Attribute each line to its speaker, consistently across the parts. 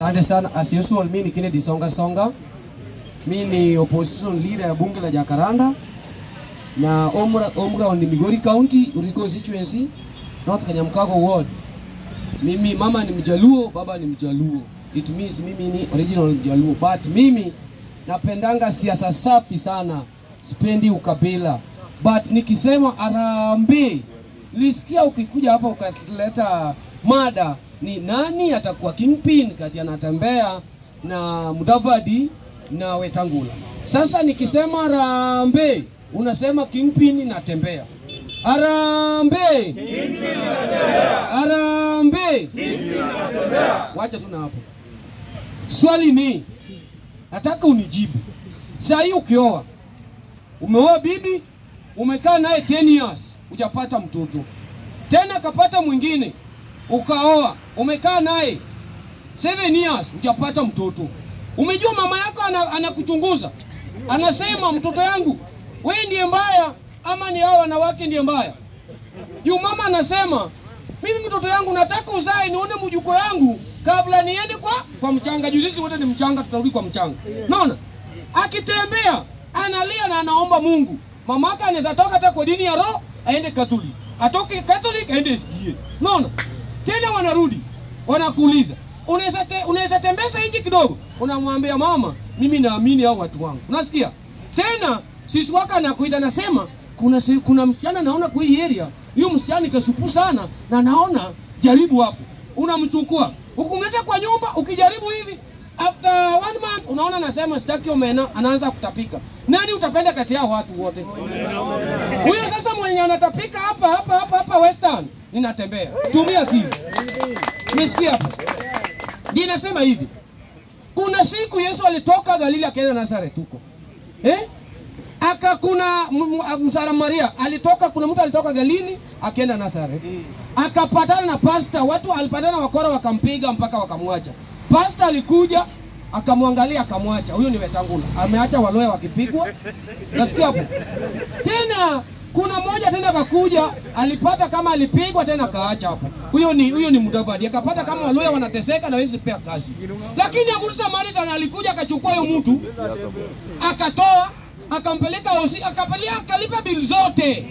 Speaker 1: Asante sana. As usual, mimi ni Kennedy Songa. Mimi ni opposition leader ya bunge la Jacaranda na Omra ni Migori County, Urico constituency, North Kanyamkago ward. Mimi mama ni Mjaluo, baba ni Mjaluo. It means mimi ni original Mjaluo, but mimi napendanga siasa safi sana. Sipendi ukabila. But nikisema Harambee, nilisikia ukikuja hapa ukaleta mada ni nani atakuwa kingpin kati anatembea na Mudavadi na Wetangula. Sasa nikisema Harambee, unasema kingpin natembea. Harambee, kingpin natembea. Harambee, kingpin natembea. Wacha tu na hapo. Swali ni nataka unijibu. Sasa hii ukioa, umeoa bibi, umekaa naye 10 years, hujapata mtoto. Tena kapata mwingine, ukaoa, umekaa naye 7 years, hujapata mtoto. Umejua mama yako anakuchunguza. Anasema mtoto yangu, wewe ndiye mbaya ama ni hao wanawake ndiye mbaya? Juu mama anasema, mimi mtoto yangu nataka uzae nione mjukuu yangu kabla niende kwa mchanga. Juu sisi wote ni mchanga, tutarudi kwa mchanga. Naona? Akitembea, analia na anaomba Mungu. Mamaka anaweza toka hata kwa dini ya roho, aende Catholic. Atoke Catholic aende SDA. Naona? Tena wanarudi, wanakuuliza, unaweza tembeza hingi kidogo? Unamwambia mama, mimi naamini hao watu wangu. Unasikia? Tena sisi waka anakuita nasema, kuna msichana naona kwa hii area, hiyo msichana kasupu sana na naona jaribu hapo. Unamchukua, ukumleta kwa nyumba, ukijaribu hivi, after 1 month unaona anasema sitaki omena, anaanza kutapika. Nani utapenda kati yao watu wote? Huyo sasa mwenye anatapika hapa Western, ninatembea. Tumia akili. Umesikia hapo? Ninasema hivi. Kuna siku Yesu alitoka Galili akaenda Nazareth huko. Kuna Msara Maria alitoka, kuna mtu alitoka Galili akaenda Nazareth. Akapatana na pastor, watu alipatana wakora wakampiga mpaka wakamwacha. Pastor alikuja akamwangalia akamwacha. Huyo ni Wetangula. Ameacha waloe wakipigwa. Nasikia hapo. Tena kuna mmoja tena akakuja, alipata kama alipigwa tena kaacha hapo. Huyo ni Mudavadi. Akapata kama waloe wanateseka na wezi pea kazi. Lakini Good Samaritan alikuja akachukua huyo mtu, akatoa, akampeleka hosi, akalipa bili zote.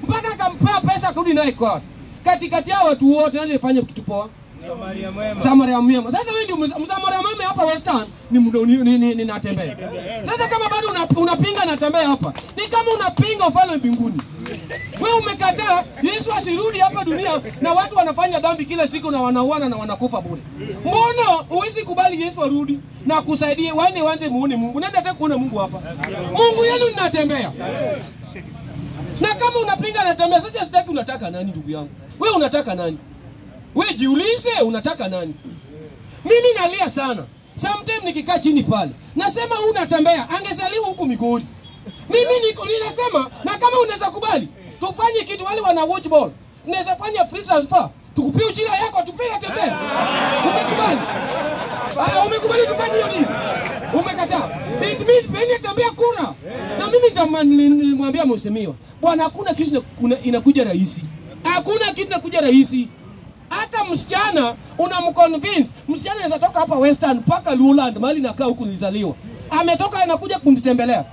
Speaker 1: Mpaka akampea pesa kurudi naye kwa. Katikati ya watu wote nani alifanya kitu poa? Samaria mwema. Sasa wewe ndio Samaria mwema hapa Western ni natembea. Sasa kama bado unapinga natembea hapa, ni kama unapinga ufalme mbinguni. Wewe umekataa Yesu asirudi hapa dunia na watu wanafanya dhambi kila siku na wanauana na wanakufa bure. Mbona huwezi kubali Yesu arudi na kusaidie wande muone Mungu? Nani ataka kuona Mungu hapa? Mungu yenu ninatembea. Na kama unapinga natembea, sasa sitaki unataka nani ndugu yangu? Wewe unataka nani? Wewe jiulize unataka nani? Mimi nalia sana. Sometimes nikikaa chini pale, nasema unatembea, angezaliwa huku Migori. Mimi niko ninasema, na kama unaweza kubali, tufanye kitu wale wana watch ball. Unaweza fanya free transfer. Tukupie ujira yako tupira tembea. Umekubali? Umekubali tufanye hiyo nini? Umekataa. It means pende tembea kura. Na mimi nitamwambia mheshimiwa, bwana hakuna kitu inakuja rahisi. Hakuna kitu inakuja rahisi. Hata msichana unamconvince, msichana anaweza toka hapa Western mpaka Luland mahali nakaa huku nilizaliwa. Ametoka anakuja kunitembelea.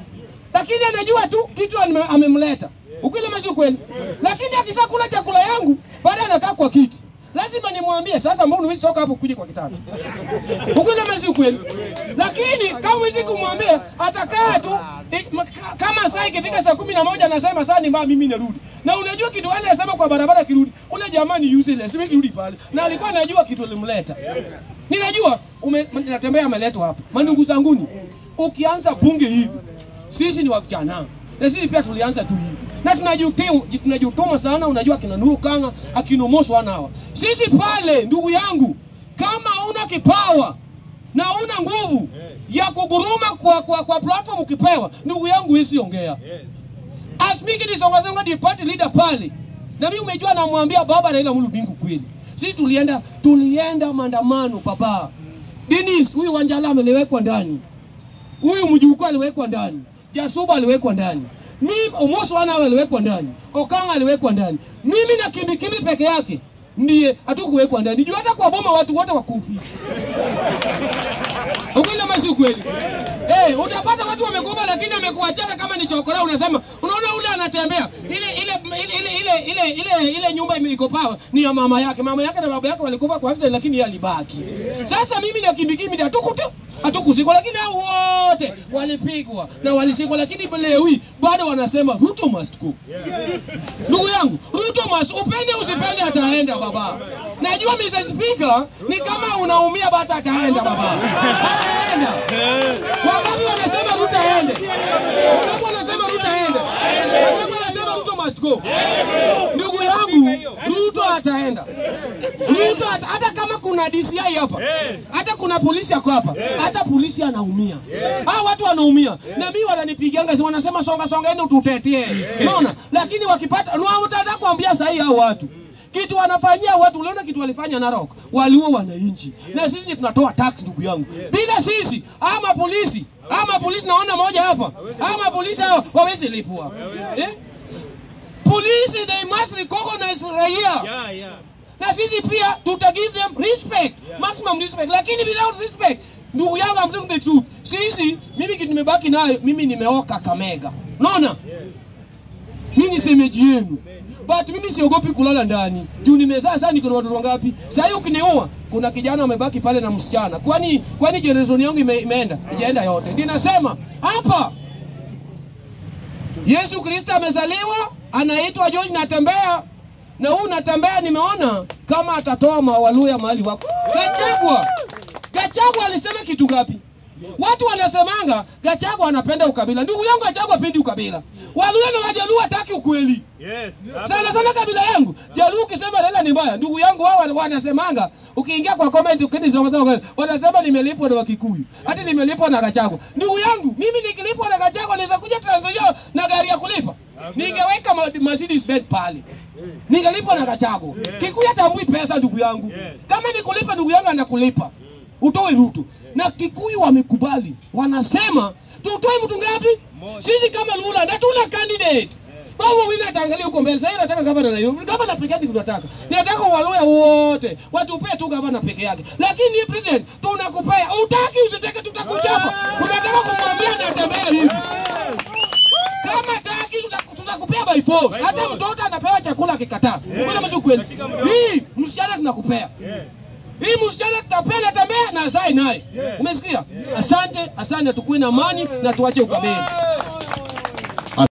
Speaker 1: Lakini anajua tu kitu amemleta. Ukweli ama kweli? Lakini akisha kula chakula yangu, baada anakaa kwa kiti. Lazima nimwambie sasa mbona unaweza toka hapo kuja kwa kitanda. Ukweli ama kweli? Lakini kama huwezi kumwambia atakaa tu kama saa ikifika saa 11 anasema saa ni mimi narudi. Na unajua kitu gani anasema kwa barabara kirudi? Ule jamaa ni useless, siwezi rudi pale. Na alikuwa anajua kitu alimleta. Ninajua natembea ameletwa hapa. Mandugu zanguni, ukianza bunge hivi, sisi ni wachana. Na sisi pia tulianza tu hivi. Na tunajutuma sana, unajua kina Nuru Kanga, akina Moso wana hawa. Sisi pale ndugu yangu, kama una kipawa na una nguvu ya kuguruma kwa platform ukipewa, ndugu yangu hisi ongea. Asmiki ni Songa di party leader pale. Na mimi umejua namwambia baba Raila Amolo Odinga kweli. Sisi tulienda maandamano baba. Dennis huyu Wanjala amewekwa ndani. Huyu mjukuu aliwekwa ndani. Jasuba aliwekwa ndani. Mimi Omoso wana aliwekwa ndani. Okanga aliwekwa ndani. Mimi na Kimbi peke yake ndiye hatukuwekwa ndani. Juu hata kwa boma watu wote wakufi. kweli? Utapata watu wamekufa lakini amekuachana kama ni chokora, unasema unaona ule anatembea. Ile nyumba iko pawa ni ya mama yake. Mama yake na baba yake walikufa kwa accident lakini yeye alibaki. Sasa mimi na Kimbikimbi hatukusikwa lakini hao wote walipigwa na walisikwa, lakini leo hii bado wanasema Ruto must go. Ndugu yangu, Ruto must, upende usipende ataenda baba. Najua Mr. Speaker ni kama unaumia bata ataenda baba. Ataenda. Wangapi wanasema Ruto aende? Wangapi wanasema Ruto aende? Wangapi wanasema Ruto must go? Ndugu yangu, Ruto ataenda. Ruto hata kama kuna DCI hapa, hata kuna polisi yako hapa, hata polisi anaumia. Hao watu wanaumia. Na mimi wananipiganga si wanasema songa ende ututetee. Unaona? Lakini wakipata unataka kuambia sahi hao watu kitu wanafanyia watu. Uliona kitu walifanya Narok, waliua wananchi. Na sisi tunatoa tax ndugu yangu. Bila sisi ama polisi naona moja hapa. Ama polisi hao wawezi lipua. Police they must recognize raia. Na sisi pia tuta give them respect, maximum respect. Lakini without respect, ndugu yangu, I'm telling the truth. Sisi mimi kitu nimebaki nayo, mimi nimeoka Kamega. Unaona? Mimi semeji yenu. But mimi siogopi kulala ndani. Juu nimezaa sana, niko na watoto wangapi? Sasa ukiniua, kuna kijana amebaki pale na msichana. Kwani generation yangu imeenda? Ijaenda yote. Ndio nasema hapa Yesu Kristo amezaliwa, anaitwa George Natembea. Na huu Natembea nimeona kama atatoa mawaluya mahali wako. Gachagua alisema kitu gapi? Watu wanasemanga Gachagua anapenda ukabila. Ndugu yangu, Gachagua hapendi ukabila. Waluya na Wajaluo hataki ukweli. Sana kabila yangu. Jaluo ukisema Raila ni mbaya, ndugu yangu wao wanasemanga, ukiingia kwa comment ukisema wanasema nimelipwa na Wakikuyu. Hata nimelipwa na Gachagua. Ndugu yangu, mimi nikilipwa na Gachagua naweza kuja Trans Nzoia na gari ya kulipa. Ningeweka Mercedes Benz pale. Ningelipwa na Gachagua. Kikuyu hatambui pesa ndugu yangu. Kama nikulipa ndugu yangu anakulipa. Utoe Ruto. Na Kikuyu wamekubali. Wanasema tutoe mtu ngapi? Sisi kama Lula hatuna candidate. Baba wina ataangalia huko mbele. Sasa nataka gavana Nairobi. Gavana peke yake tunataka. Ninataka Waluya wote. Watupe tu gavana peke yake. Lakini ni president tunakupea. Utaki usiteke tutakuchapa. Unataka kumwambia Natembea hivi. Kama taki tutakupea by force. Hata mtoto anapewa chakula akikataa. Mbona mzee kweli? Hii msichana tunakupea. Hii msichana tutapea Natembea na Zai naye. Umesikia? Asante, tukue na amani na tuache ukabila.